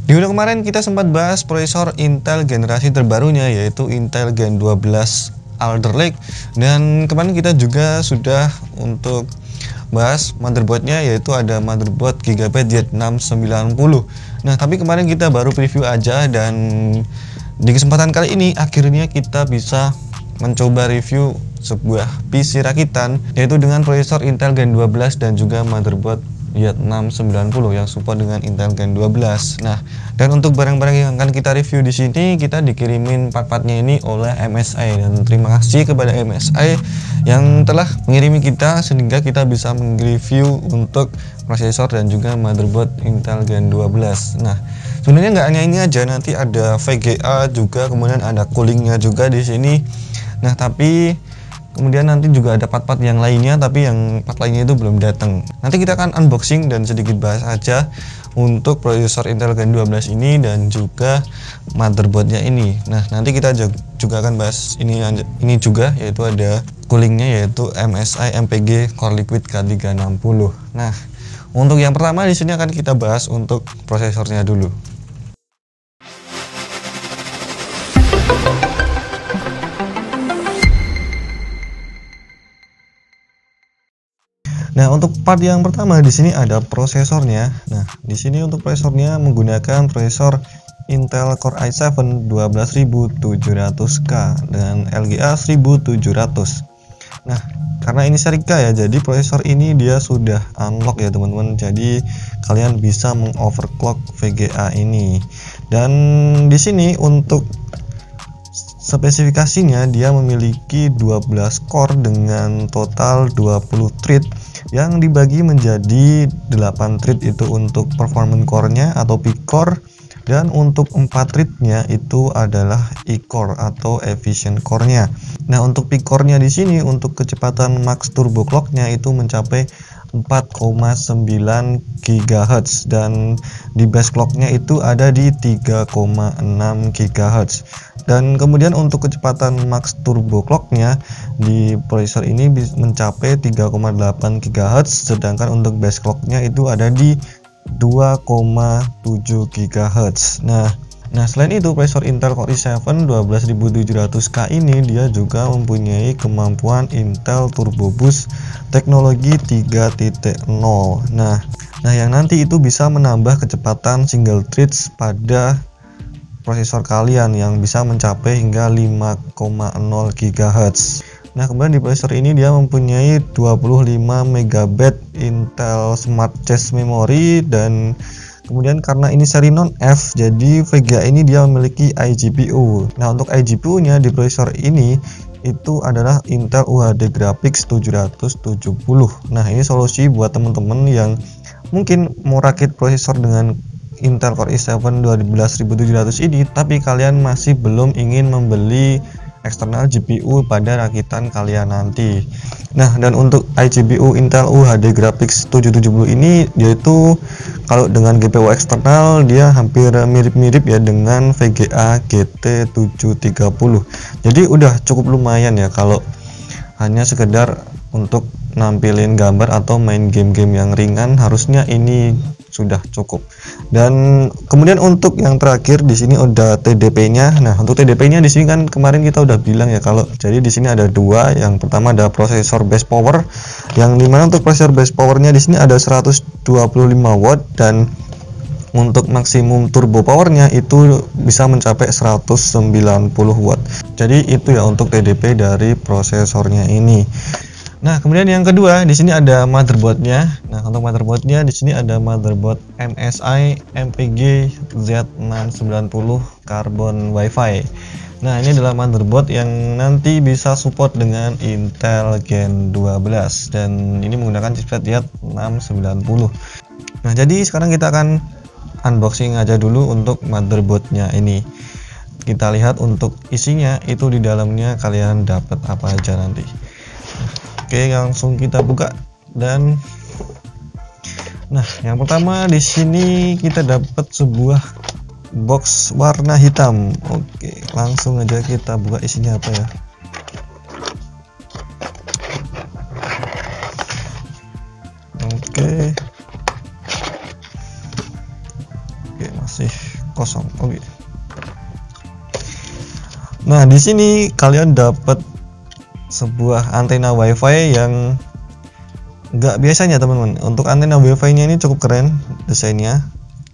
Di video kemarin kita sempat bahas prosesor Intel generasi terbarunya, yaitu Intel Gen 12 Alder Lake, dan kemarin kita juga sudah untuk bahas motherboardnya, yaitu ada motherboard Gigabyte Z690. Nah, tapi kemarin kita baru preview aja, dan di kesempatan kali ini akhirnya kita bisa mencoba review sebuah PC rakitan, yaitu dengan prosesor Intel Gen 12 dan juga motherboard Z690 yang support dengan Intel Gen 12. Nah, dan untuk barang-barang yang akan kita review di sini, kita dikirimin part-partnya ini oleh MSI, dan terima kasih kepada MSI yang telah mengirimi kita sehingga kita bisa mereview untuk prosesor dan juga motherboard Intel Gen 12. Nah, sebenarnya nggak hanya ini aja, nanti ada VGA juga, kemudian ada coolingnya juga di sini. Nah, tapi kemudian nanti juga ada part-part yang lainnya, tapi yang part lainnya itu belum datang. Nanti kita akan unboxing dan sedikit bahas aja untuk prosesor Intel Gen 12 ini dan juga motherboardnya ini. Nah, nanti kita juga akan bahas ini juga, yaitu ada coolingnya, yaitu MSI MPG Core Liquid K360. Nah, untuk yang pertama di sini akan kita bahas untuk prosesornya dulu. Nah, untuk part yang pertama di sini ada prosesornya. Nah, di sini untuk prosesornya menggunakan prosesor Intel Core i7 12700K dengan LGA 1700. Nah, karena ini seri K ya, jadi prosesor ini dia sudah unlock ya teman-teman. Jadi kalian bisa mengoverclock VGA ini. Dan di sini untuk spesifikasinya dia memiliki 12 core dengan total 20 thread yang dibagi menjadi 8 thread itu untuk performance core-nya atau P-core, dan untuk 4 thread-nya itu adalah E-core atau efficient core-nya. Nah, untuk P-core-nya di sini untuk kecepatan max turbo clock-nya itu mencapai 4,9 GHz dan di base clock-nya itu ada di 3,6 GHz. Dan kemudian untuk kecepatan max turbo clock-nya di prosesor ini mencapai 3,8 GHz, sedangkan untuk base clock-nya itu ada di 2,7 GHz. Nah, selain itu prosesor Intel Core i7 12700K ini dia juga mempunyai kemampuan Intel Turbo Boost teknologi 3.0. Nah, yang nanti itu bisa menambah kecepatan single threads pada prosesor kalian yang bisa mencapai hingga 5,0 GHz. Nah, kemudian di prosesor ini dia mempunyai 25 MB Intel Smart Cache Memory, dan kemudian karena ini seri non-F, jadi VGA ini dia memiliki iGPU. Nah, untuk iGPU-nya di prosesor ini itu adalah Intel UHD Graphics 770. Nah, ini solusi buat teman-teman yang mungkin mau rakit prosesor dengan Intel Core i7 12700 ini, tapi kalian masih belum ingin membeli eksternal GPU pada rakitan kalian nanti. Nah, dan untuk iGPU Intel UHD Graphics 770 ini, yaitu kalau dengan GPU eksternal dia hampir mirip-mirip ya dengan VGA GT 730. Jadi udah cukup lumayan ya kalau hanya sekedar untuk nampilin gambar atau main game-game yang ringan, harusnya ini sudah cukup. Dan kemudian untuk yang terakhir di sini ada TDP-nya. Nah, untuk TDP-nya di sini kan kemarin kita udah bilang ya kalau jadi di sini ada dua. Yang pertama ada prosesor base power, yang dimana untuk prosesor base powernya di sini ada 125 watt, dan untuk maksimum turbo powernya itu bisa mencapai 190 watt. Jadi itu ya untuk TDP dari prosesornya ini. Nah, kemudian yang kedua di sini ada motherboardnya. Nah, untuk motherboardnya di sini ada motherboard MSI MPG Z690 Carbon Wi-Fi. Nah, ini adalah motherboard yang nanti bisa support dengan Intel Gen 12 dan ini menggunakan chipset Z690. Nah, jadi sekarang kita akan unboxing aja dulu untuk motherboardnya ini. Kita lihat untuk isinya itu di dalamnya kalian dapat apa aja nanti. Oke, langsung kita buka. Dan nah, yang pertama di sini kita dapat sebuah box warna hitam. Oke, langsung aja kita buka isinya apa ya. Oke, masih kosong. Oke. Nah, di sini kalian dapat sebuah antena WiFi yang nggak biasanya teman-teman. Untuk antena WiFi-nya ini cukup keren desainnya.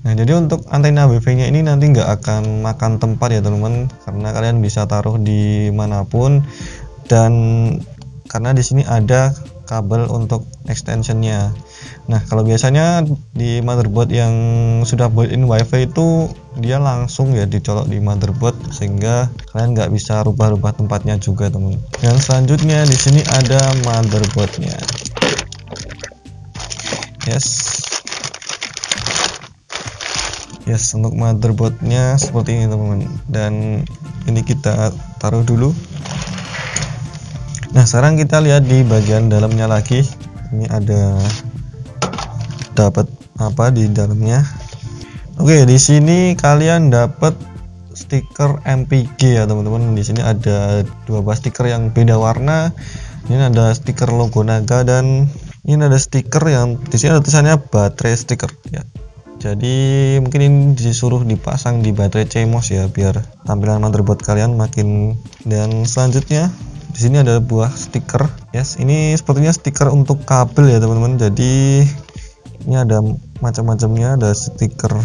Nah, jadi untuk antena WiFi-nya ini nanti nggak akan makan tempat ya teman-teman, karena kalian bisa taruh di manapun, dan karena di sini ada kabel untuk extensionnya. Nah, kalau biasanya di motherboard yang sudah built-in WiFi itu dia langsung ya dicolok di motherboard, sehingga kalian nggak bisa rubah-rubah tempatnya juga teman. Dan selanjutnya di sini ada motherboardnya. Yes, untuk motherboardnya seperti ini teman-teman, dan ini kita taruh dulu. Nah, sekarang kita lihat di bagian dalamnya lagi. Ini ada dapat apa di dalamnya. Oke, di sini kalian dapat stiker MPG ya teman-teman. Di sini ada 12 stiker yang beda warna. Ini ada stiker logo naga, dan ini ada stiker yang di sini ada tulisannya baterai stiker ya. Jadi mungkin ini disuruh dipasang di baterai CMOS ya, biar tampilan motherboard kalian makin. Dan selanjutnya di sini ada buah stiker. Yes, ini sepertinya stiker untuk kabel ya teman-teman. Jadi ini ada macam-macamnya, ada stiker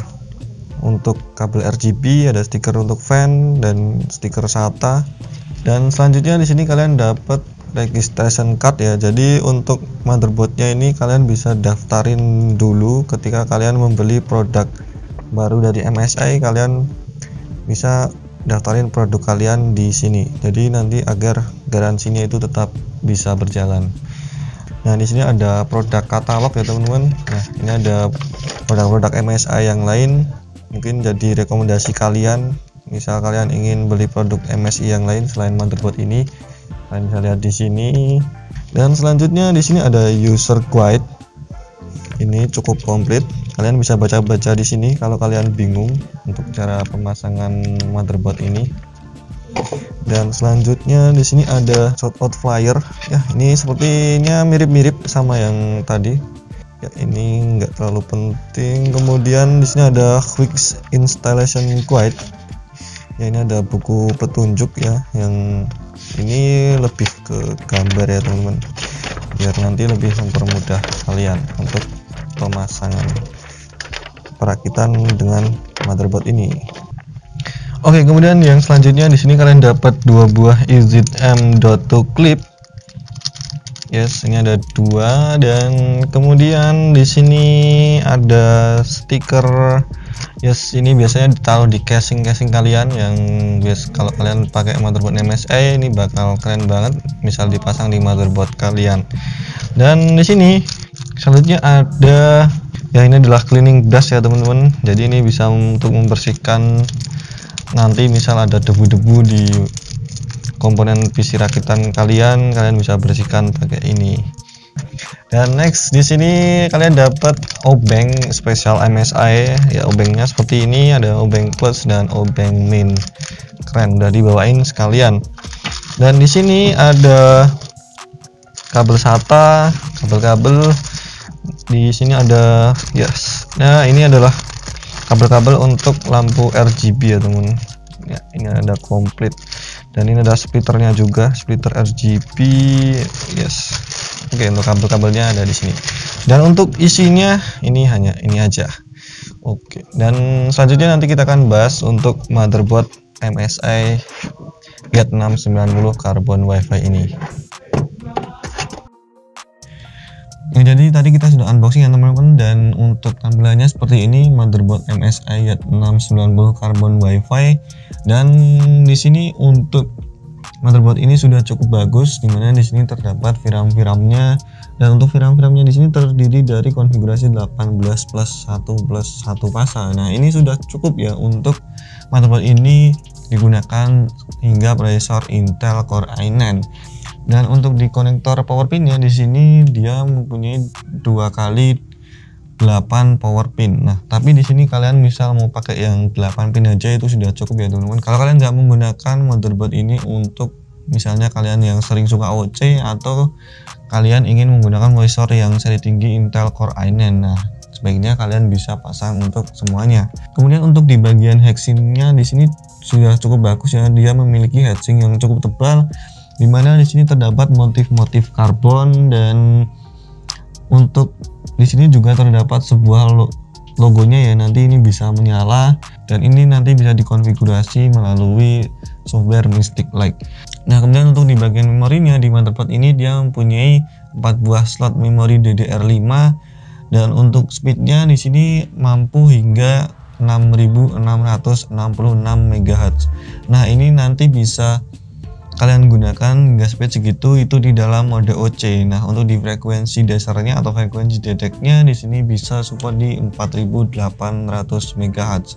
untuk kabel RGB, ada stiker untuk fan, dan stiker SATA. Dan selanjutnya di sini kalian dapat registration card ya. Jadi untuk motherboardnya ini kalian bisa daftarin dulu ketika kalian membeli produk baru dari MSI. Kalian bisa daftarin produk kalian di sini, jadi nanti agar garansinya itu tetap bisa berjalan. Nah, di sini ada produk katalog ya teman-teman. Nah, ini ada produk-produk MSI yang lain, mungkin jadi rekomendasi kalian. Misal kalian ingin beli produk MSI yang lain selain motherboard ini, kalian bisa lihat di sini. Dan selanjutnya di sini ada user guide. Ini cukup komplit. Kalian bisa baca-baca di sini kalau kalian bingung untuk cara pemasangan motherboard ini. Dan selanjutnya di sini ada shoutout flyer. Ya, ini sepertinya mirip-mirip sama yang tadi. Ya, ini enggak terlalu penting. Kemudian di sini ada quick installation guide. Ya, ini ada buku petunjuk ya, yang ini lebih ke gambar ya teman-teman, biar nanti lebih mempermudah kalian untuk pemasangan perakitan dengan motherboard ini. Oke, kemudian yang selanjutnya di sini kalian dapat dua buah EZM.2 clip. Yes, ini ada dua. Dan kemudian di sini ada stiker. Yes, ini biasanya ditaruh di casing kalian, yang biasa kalau kalian pakai motherboard MSI ini bakal keren banget, misal dipasang di motherboard kalian. Dan di sini selanjutnya ada ya, ini adalah cleaning brush ya teman-teman. Jadi ini bisa untuk membersihkan nanti misal ada debu-debu di komponen PC rakitan kalian bisa bersihkan pakai ini. Dan next di sini kalian dapat obeng spesial MSI ya. Obengnya seperti ini, ada obeng plus dan obeng min. Keren, udah dibawain sekalian. Dan di sini ada kabel SATA, kabel-kabel. Di sini ada yes. Nah, ini adalah kabel-kabel untuk lampu RGB ya teman. Ya, ini ada komplit. Dan ini ada splitternya juga, splitter RGB. Yes. Oke, untuk kabel-kabelnya ada di sini. Dan untuk isinya ini hanya ini aja. Oke. Dan selanjutnya nanti kita akan bahas untuk motherboard MSI YAT690 Carbon Wi-Fi ini. Nah, jadi tadi kita sudah unboxing ya teman-teman, dan untuk tampilannya seperti ini motherboard MSI YAT690 Carbon Wi-Fi. Dan di sini untuk motherboard ini sudah cukup bagus, dimana di sini terdapat VRAM-nya, dan untuk VRAM-nya di sini terdiri dari konfigurasi 18 plus 1 plus 1 fasa. Nah, ini sudah cukup ya untuk motherboard ini digunakan hingga prosesor Intel Core i9. Dan untuk di konektor power pinnya di sini dia mempunyai 2x8 power pin. Nah, tapi di sini kalian misal mau pakai yang 8 pin aja itu sudah cukup ya teman-teman. Kalau kalian nggak menggunakan motherboard ini untuk misalnya kalian yang sering suka OC, atau kalian ingin menggunakan prosesor yang seri tinggi Intel Core i9, nah sebaiknya kalian bisa pasang untuk semuanya. Kemudian untuk di bagian heatsinknya di sini sudah cukup bagus ya, dia memiliki heatsink yang cukup tebal, dimana di sini terdapat motif-motif karbon, dan untuk di sini juga terdapat sebuah logonya ya, nanti ini bisa menyala dan ini nanti bisa dikonfigurasi melalui software Mystic Lake. Nah, kemudian untuk di bagian memorinya, di motherboard ini dia mempunyai 4 buah slot memori DDR5 dan untuk speednya di sini mampu hingga 6666 MHz. Nah, ini nanti bisa kalian gunakan hingga speed segitu itu di dalam mode OC. Nah, untuk di frekuensi dasarnya atau frekuensi dedeknya di sini bisa support di 4800 MHz.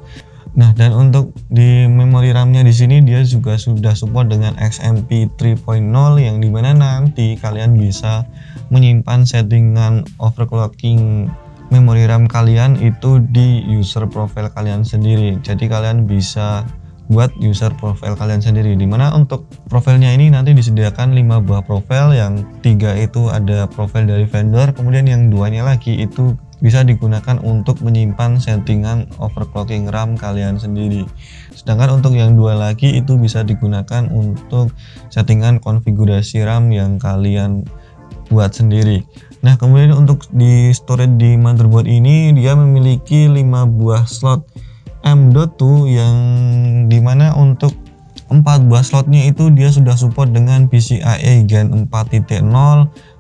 Nah, dan untuk di memori RAM-nya di sini dia juga sudah support dengan XMP 3.0 yang dimana nanti kalian bisa menyimpan settingan overclocking memori RAM kalian itu di user profile kalian sendiri. Jadi kalian bisa buat user profile kalian sendiri, dimana untuk profilnya ini nanti disediakan 5 buah profil, yang 3 itu ada profil dari vendor, kemudian yang 2-nya lagi itu bisa digunakan untuk menyimpan settingan overclocking RAM kalian sendiri. Sedangkan untuk yang 2 lagi itu bisa digunakan untuk settingan konfigurasi RAM yang kalian buat sendiri. Nah, kemudian untuk di storage di motherboard ini dia memiliki 5 buah slot M.2 yang dimana untuk 4 buah slotnya itu dia sudah support dengan PCIe Gen 4.0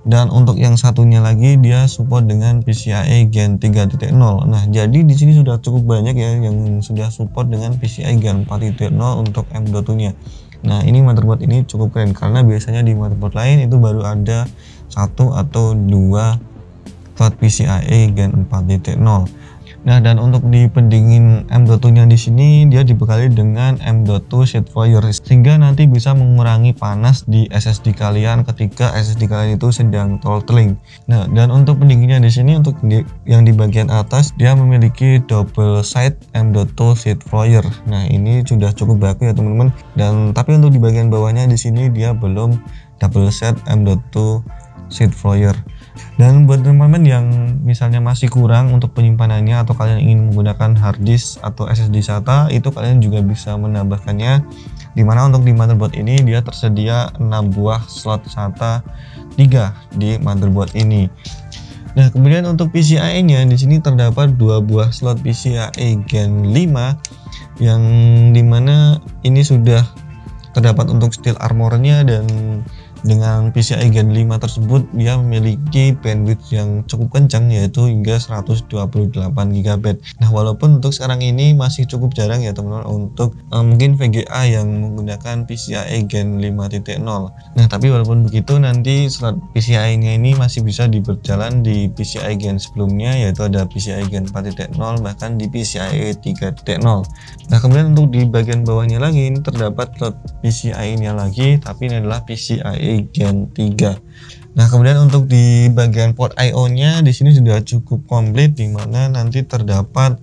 dan untuk yang satunya lagi dia support dengan PCIe Gen 3.0. Nah, jadi di sini sudah cukup banyak ya yang sudah support dengan PCIe Gen 4.0 untuk M.2-nya. Nah, ini motherboard ini cukup keren karena biasanya di motherboard lain itu baru ada 1 atau 2 slot PCIe Gen 4.0. Nah, dan untuk di pendingin M.2-nya di sini dia dibekali dengan M.2 Sheet Foyer sehingga nanti bisa mengurangi panas di SSD kalian ketika SSD kalian itu sedang throttling. Nah, dan untuk pendinginnya di sini untuk yang di bagian atas dia memiliki double side M.2 Sheet Foyer. Nah, ini sudah cukup bagus ya teman-teman. Dan tapi untuk di bagian bawahnya di sini dia belum double side M.2 Sheet Foyer. Dan buat teman-teman yang misalnya masih kurang untuk penyimpanannya atau kalian ingin menggunakan hard disk atau SSD SATA, itu kalian juga bisa menambahkannya, dimana untuk di motherboard ini dia tersedia 6 buah slot SATA 3 di motherboard ini. Nah, kemudian untuk PCIe-nya di sini terdapat 2 buah slot PCIe Gen 5 yang dimana ini sudah terdapat untuk steel armor-nya, dan dengan PCIe Gen 5 tersebut dia memiliki bandwidth yang cukup kencang yaitu hingga 128 GB. Nah, walaupun untuk sekarang ini masih cukup jarang ya teman-teman untuk mungkin VGA yang menggunakan PCIe Gen 5.0. Nah, tapi walaupun begitu nanti slot PCIe-nya ini masih bisa diberjalan di PCIe Gen sebelumnya yaitu ada PCIe Gen 4.0 bahkan di PCIe 3.0. Nah, kemudian untuk di bagian bawahnya lagi ini terdapat slot PCIe-nya lagi, tapi ini adalah PCIe Gen 3. Nah, kemudian untuk di bagian port I/O-nya di sini sudah cukup komplit, di mana nanti terdapat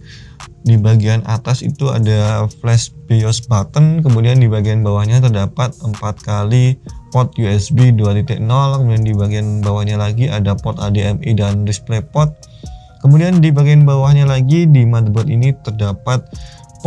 di bagian atas itu ada flash BIOS button, kemudian di bagian bawahnya terdapat 4 kali port USB 2.0, kemudian di bagian bawahnya lagi ada port HDMI dan DisplayPort. Kemudian di bagian bawahnya lagi di motherboard ini terdapat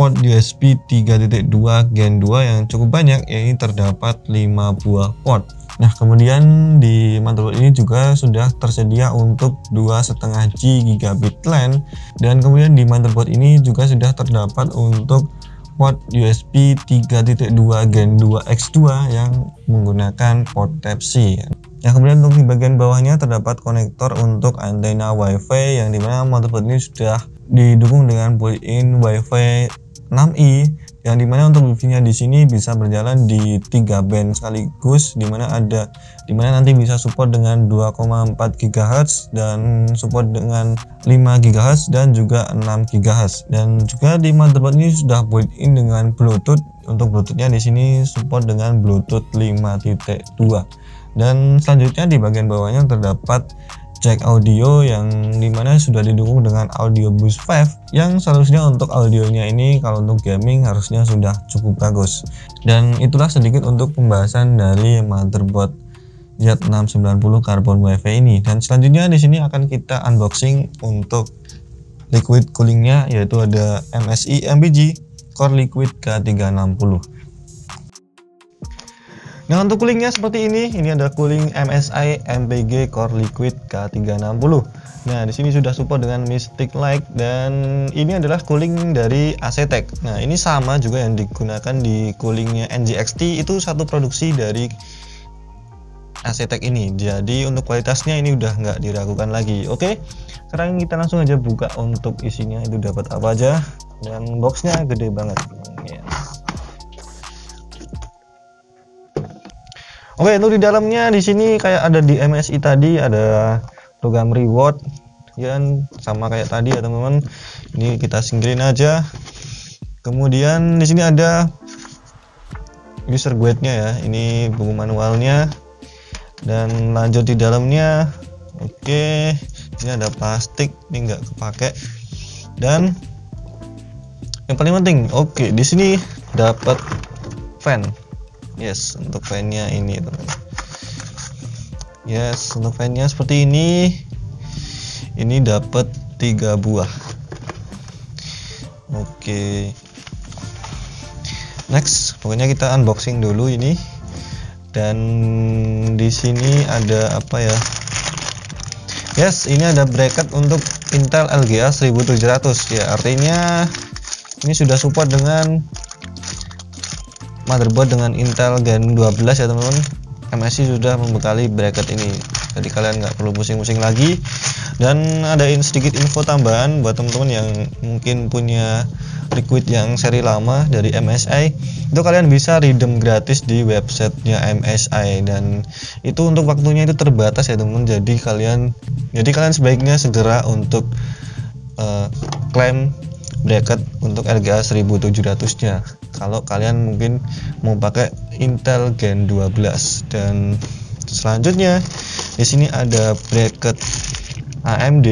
port USB 3.2 Gen 2 yang cukup banyak, yaitu terdapat 5 buah port. Nah, kemudian di motherboard ini juga sudah tersedia untuk 2,5 GB LAN, dan kemudian di motherboard ini juga sudah terdapat untuk port USB 3.2 Gen 2 X2 yang menggunakan port Type-C. Nah, kemudian untuk di bagian bawahnya terdapat konektor untuk antena WiFi yang dimana motherboard ini sudah didukung dengan built-in WiFi 6E, yang dimana untuk wifi-nya di sini bisa berjalan di 3 band sekaligus, dimana nanti bisa support dengan 2,4 GHz dan support dengan 5 GHz dan juga 6 GHz. Dan juga di motherboard ini sudah built-in dengan Bluetooth. Untuk Bluetooth-nya di sini support dengan Bluetooth 5.2. Dan selanjutnya di bagian bawahnya terdapat jack audio yang dimana sudah didukung dengan audio boost 5 yang seharusnya untuk audionya ini kalau untuk gaming harusnya sudah cukup bagus. Dan itulah sedikit untuk pembahasan dari motherboard Z690 Carbon WiFi ini. Dan selanjutnya di sini akan kita unboxing untuk liquid coolingnya, yaitu ada MSI MPG Core Liquid K360. Nah, untuk coolingnya seperti ini ada cooling MSI MPG Core Liquid K360. Nah, di sini sudah support dengan Mystic Light, dan ini adalah cooling dari ACTech. Nah, ini sama juga yang digunakan di coolingnya NGXT, itu satu produksi dari ACTech ini. Jadi untuk kualitasnya ini udah nggak diragukan lagi. Oke, sekarang kita langsung aja buka untuk isinya itu dapat apa aja, dan boxnya gede banget. Oke, untuk di dalamnya di sini kayak ada di MSI tadi, ada program reward dan sama kayak tadi ya teman-teman. Ini kita singkirin aja. Kemudian di sini ada user guide-nya ya. Ini buku manualnya. Dan lanjut di dalamnya. Oke, ini ada plastik, ini nggak kepake. Dan yang paling penting, oke, di sini dapat fan. Yes, untuk fan-nya ini teman-teman. Yes, untuk fan-nya seperti ini. Ini dapat 3 buah. Oke. Next, pokoknya kita unboxing dulu ini. Dan di sini ada apa ya? Yes, ini ada bracket untuk Intel LGA 1700 ya. Artinya ini sudah support dengan motherboard dengan Intel Gen 12 ya teman-teman. MSI sudah membekali bracket ini, jadi kalian nggak perlu pusing-pusing lagi. Dan ada sedikit info tambahan buat teman-teman yang mungkin punya liquid yang seri lama dari MSI, itu kalian bisa redeem gratis di websitenya MSI, dan itu untuk waktunya itu terbatas ya teman-teman. Jadi kalian sebaiknya segera untuk klaim bracket untuk LGA 1700 nya kalau kalian mungkin mau pakai Intel Gen 12. Dan selanjutnya di sini ada bracket AMD.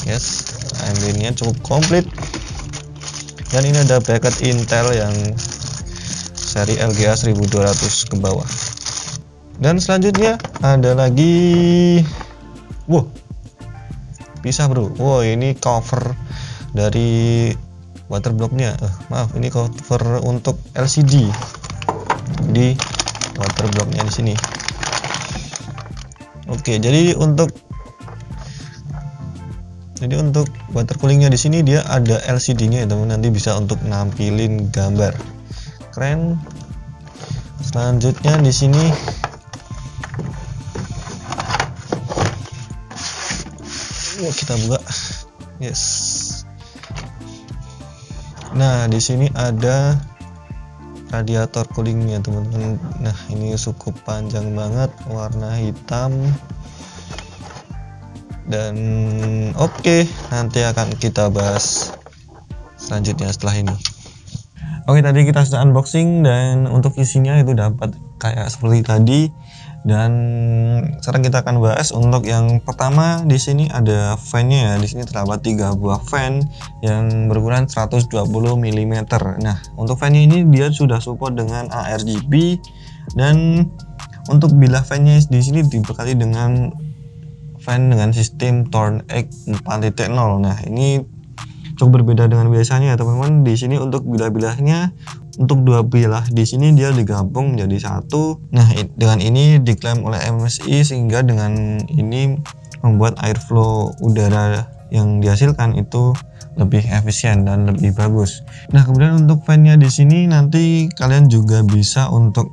Yes, AMD-nya cukup komplit. Dan ini ada bracket Intel yang seri LGA 1200 ke bawah. Dan selanjutnya ada lagi, wow, bisa bro. Wow, ini cover dari waterblocknya. Maaf, ini cover untuk LCD di waterblocknya di sini. Oke, jadi untuk water coolingnya di sini dia ada LCD-nya ya teman, nanti bisa untuk nampilin gambar. Keren. Selanjutnya di sini kita buka. Yes. Nah, di sini ada radiator coolingnya teman-teman. Nah, ini cukup panjang banget, warna hitam. Dan oke, nanti akan kita bahas selanjutnya setelah ini. Oke, tadi kita sudah unboxing dan untuk isinya itu dapat kayak seperti tadi. Dan sekarang kita akan bahas untuk yang pertama. Di sini ada fan-nya ya. Di sini terdapat 3 buah fan yang berukuran 120 mm. Nah, untuk fan-nya ini dia sudah support dengan ARGB, dan untuk bilah fan-nya di sini dibekali dengan fan dengan sistem Thorn-X 4.0. Nah, ini cukup berbeda dengan biasanya ya teman-teman. Di sini untuk bilah-bilahnya, untuk 2 bilah di sini dia digabung menjadi satu. Nah, dengan ini diklaim oleh MSI, sehingga dengan ini membuat airflow udara yang dihasilkan itu lebih efisien dan lebih bagus. Nah, kemudian untuk fan-nya di sini nanti kalian juga bisa untuk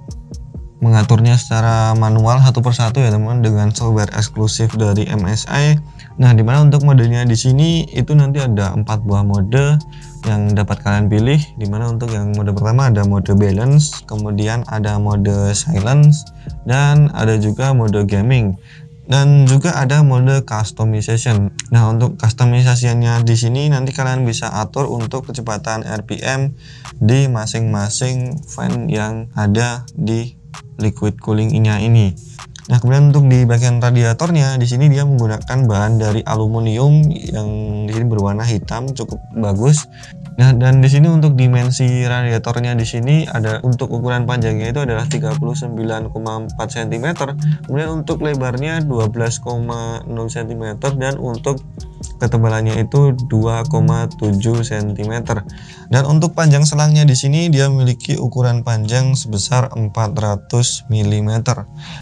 mengaturnya secara manual satu persatu ya teman-teman, dengan software eksklusif dari MSI. Nah, dimana untuk modenya di sini itu nanti ada 4 buah mode yang dapat kalian pilih, dimana untuk yang mode pertama ada mode balance, kemudian ada mode silence, dan ada juga mode gaming, dan juga ada mode customization. Nah, untuk customization-nya di sini nanti kalian bisa atur untuk kecepatan RPM di masing-masing fan yang ada di liquid cooling-nya ini. Nah, kemudian untuk di bagian radiatornya di sini dia menggunakan bahan dari aluminium yang di sini berwarna hitam, cukup bagus. Nah, dan di sini untuk dimensi radiatornya di sini ada untuk ukuran panjangnya itu adalah 39,4 cm, kemudian untuk lebarnya 12,0 cm, dan untuk ketebalannya itu 2,7 cm. Dan untuk panjang selangnya di sini dia memiliki ukuran panjang sebesar 400 mm.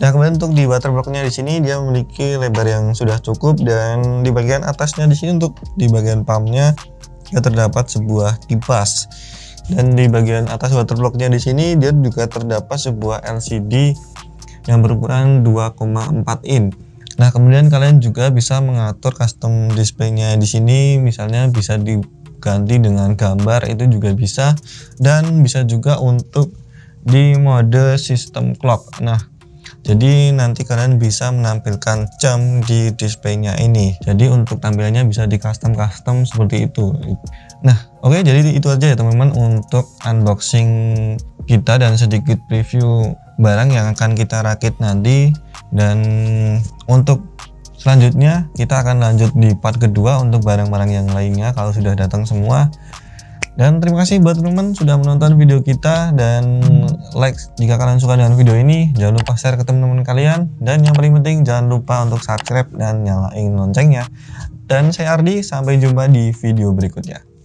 Nah, kemudian untuk di waterboardnya di sini dia memiliki lebar yang sudah cukup, dan di bagian atasnya di sini untuk di bagian pumpnya ya terdapat sebuah kipas. Dan di bagian atas waterblocknya di sini dia juga terdapat sebuah LCD yang berukuran 2,4 in. Nah, kemudian kalian juga bisa mengatur custom displaynya di sini, misalnya bisa diganti dengan gambar, itu juga bisa, dan bisa juga untuk di mode sistem clock. Nah, jadi nanti kalian bisa menampilkan jam di displaynya ini. Jadi untuk tampilannya bisa di custom seperti itu. Nah, oke, jadi itu aja ya teman-teman untuk unboxing kita dan sedikit preview barang yang akan kita rakit nanti. Dan untuk selanjutnya kita akan lanjut di part kedua untuk barang-barang yang lainnya kalau sudah datang semua. Dan terima kasih buat teman-teman sudah menonton video kita, dan like jika kalian suka dengan video ini. Jangan lupa share ke teman-teman kalian, dan yang paling penting jangan lupa untuk subscribe dan nyalain loncengnya. Dan saya Ardi, sampai jumpa di video berikutnya.